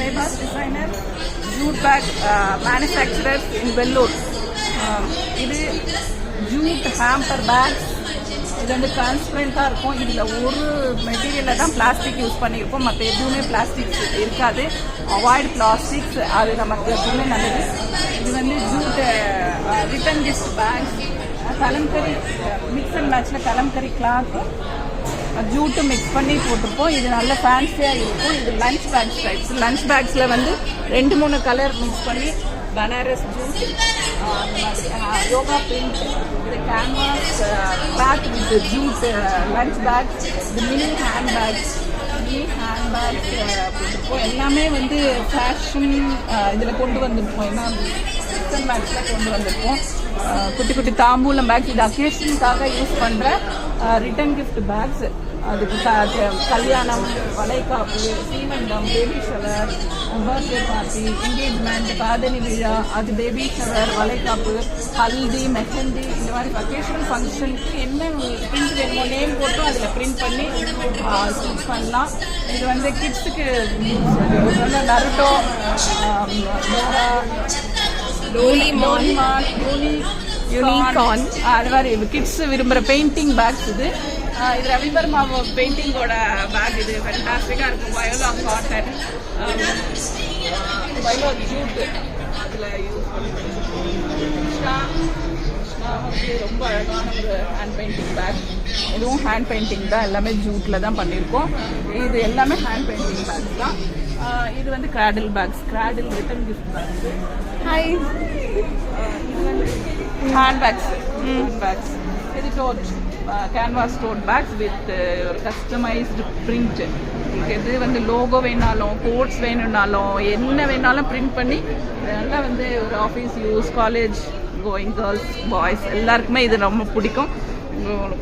Rebus designer jute bag manufacturers in Vellore. இது jute hamper bags. இது வந்து டிரான்ஸ்பரண்ட்டாக இருக்கும். இதில் ஒரு மெட்டீரியலில் தான் பிளாஸ்டிக் யூஸ் பண்ணியிருக்கோம், மற்ற எதுவுமே பிளாஸ்டிக்ஸ் இருக்காது. அவாய்ட் பிளாஸ்டிக்ஸ், அது நமக்கு எப்பவுமே நல்லது. இது வந்து jute return gift bags, kalamkari mix and மேட்சில் கலம்கரி கிளாத்தும் ஜூட்டும் மிக்ஸ் பண்ணி போட்டிருப்போம். இது நல்ல ஃபேன்சியாக இருக்கும். இது லஞ்ச் பேக்ஸ் டைப்ஸ். லஞ்ச் பேக்ஸில் வந்து 2-3 கலர் மிக்ஸ் பண்ணி பனாரஸ் ஜூட், அந்த மாதிரி யோகா பிரிண்ட், இது canvas bag with jute lunch bags, இது மினி ஹேண்ட் பேக்ஸ் போட்டிருப்போம். எல்லாமே வந்து ஃபேஷன் இதில் கொண்டு வந்திருப்போம். ஏன்னா கிச்சன் பேக்ஸில் கொண்டு வந்திருப்போம். குட்டி குட்டி தாம்பூலம் பேக்ஸ், இது அக்கேஷனுக்காக யூஸ் பண்ணுற ரிட்டன் கிஃப்ட் பேக்ஸ். அதுக்கு கல்யாணம், வளைகாப்பு, சீமண்டம், baby shower, birthday party, engagement, காதணி விழா, அது பேபி ஷவர், வளைகாப்பு, ஹல்தி, மெஹந்தி, இந்த மாதிரி அக்கேஷனல் ஃபங்க்ஷனுக்கு என்ன பிரிண்ட் வேணுமோ நேம் போட்டு அதில் பிரிண்ட் பண்ணி ஸ்டிச் பண்ணலாம். இது வந்து கிட்ஸுக்கு நருட்டோ, யூனிகார்ன், அது மாதிரி கிட்ஸ் விரும்புகிற பெயிண்டிங் பேக்ஸ். இது ரவிவர்மா பெயிண்டிங்கோட பேக். இது ஃபேண்டாஸ்டிக்காக இருக்கும். வயலோ காட்டன், வயலோ ஜூட், அதில் யூஸ் வந்து ரொம்ப அழகான ஒரு ஹேண்ட் பெயிண்டிங் பேக். இதுவும் ஹேண்ட் பெயிண்டிங் தான், எல்லாமே ஜூட்டில் தான் பண்ணியிருக்கோம். இது எல்லாமே ஹேண்ட் பெயிண்டிங் பேக்ஸ் தான். இது வந்து cradle bags, cradle return gift bags. Hi, இது வந்து ஹேண்ட் பேக்ஸ். இது tote canvas tote bags with ஒரு கஸ்டமைஸ்டு பிரிண்ட். இது வந்து லோகோ வேணாலும், கோட்ஸ் வேணும்னாலும், என்ன வேணாலும் பிரிண்ட் பண்ணி நல்லா வந்து ஒரு office use, college going girls, boys எல்லாருக்குமே இது ரொம்ப பிடிக்கும்.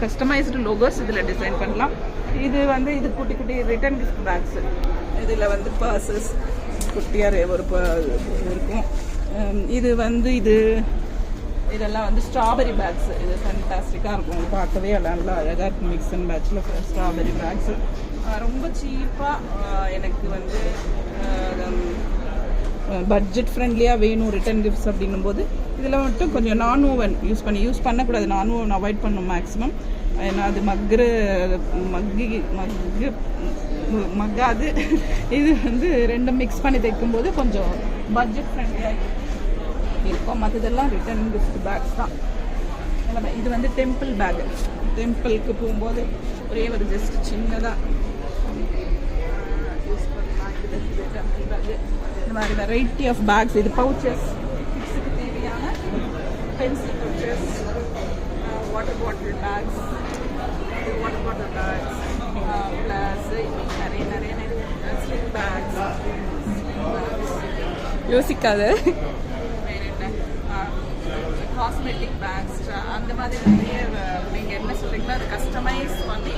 கஸ்டமைஸ்டு லோகோஸ் இதில் டிசைன் பண்ணலாம். இது வந்து இது குட்டி குட்டி ரிட்டன் கிஃப்ட் பேக்ஸு. இதில் வந்து பர்சஸ் குட்டியாக ஒரு இருக்கும். இது வந்து இதெல்லாம் வந்து ஸ்ட்ராபெரி பேக்ஸ். இது ஃபேண்டாஸ்டிக்காக இருக்கும், பார்க்கவே நல்லா அழகாக இருக்கும். மிக்ஸ் அண்ட் பேட்சில் ஸ்ட்ராபெரி பேக்ஸு ரொம்ப சீப்பாக எனக்கு வந்து பட்ஜெட் ஃப்ரெண்ட்லியாக வேணும் ரிட்டன் கிஃப்ட்ஸ் அப்படின்னும் போது இதில் மட்டும் கொஞ்சம் நான் ஓவன் யூஸ் பண்ணக்கூடாது. நான் ஓவன் அவாய்ட் பண்ணும் மேக்ஸிமம். ஏன்னா அது மக்காது. இது வந்து ரெண்டும் மிக்ஸ் பண்ணி தைக்கும்போது கொஞ்சம் பட்ஜெட் ஃப்ரெண்ட்லியாக இருக்கும். மற்றதெல்லாம் ரிட்டன் கிஃப்ட் பேக்ஸ் தான். இது வந்து டெம்பிள் பேக்கு. டெம்பிளுக்கு போகும்போது ஒரே ஒரு ஜஸ்ட் சின்னதாக யூஸ் பண்ணலாம். இது டெம்பிள் பேக்கு. இந்த மாதிரி வெரைட்டி ஆஃப் பேக்ஸ். இது பவுச்சஸ், கிட்ஸுக்கு தேவையான pencil pouches, water bottle bags, plus நிறைய ஸ்லிப் பேக்ஸ். யோசிக்காது. காஸ்மெட்டிக் பேக்ஸ், அந்த மாதிரி நிறைய நீங்கள் என்ன சொல்கிறீங்களோ அதை கஸ்டமைஸ் பண்ணி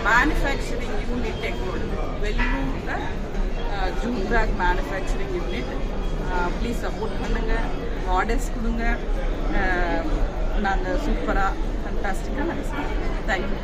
மேனுஃபேக்சரிங் யூனிட் எங்களோட வெள்ளூரில் jute bag manufacturing unit. Please support பண்ணுங்கள், ஆர்டர்ஸ் கொடுங்க. நாங்கள் சூப்பராக ஃபண்டாஸ்டிக்காக நாங்கள் செய்வோம். தேங்க்யூ.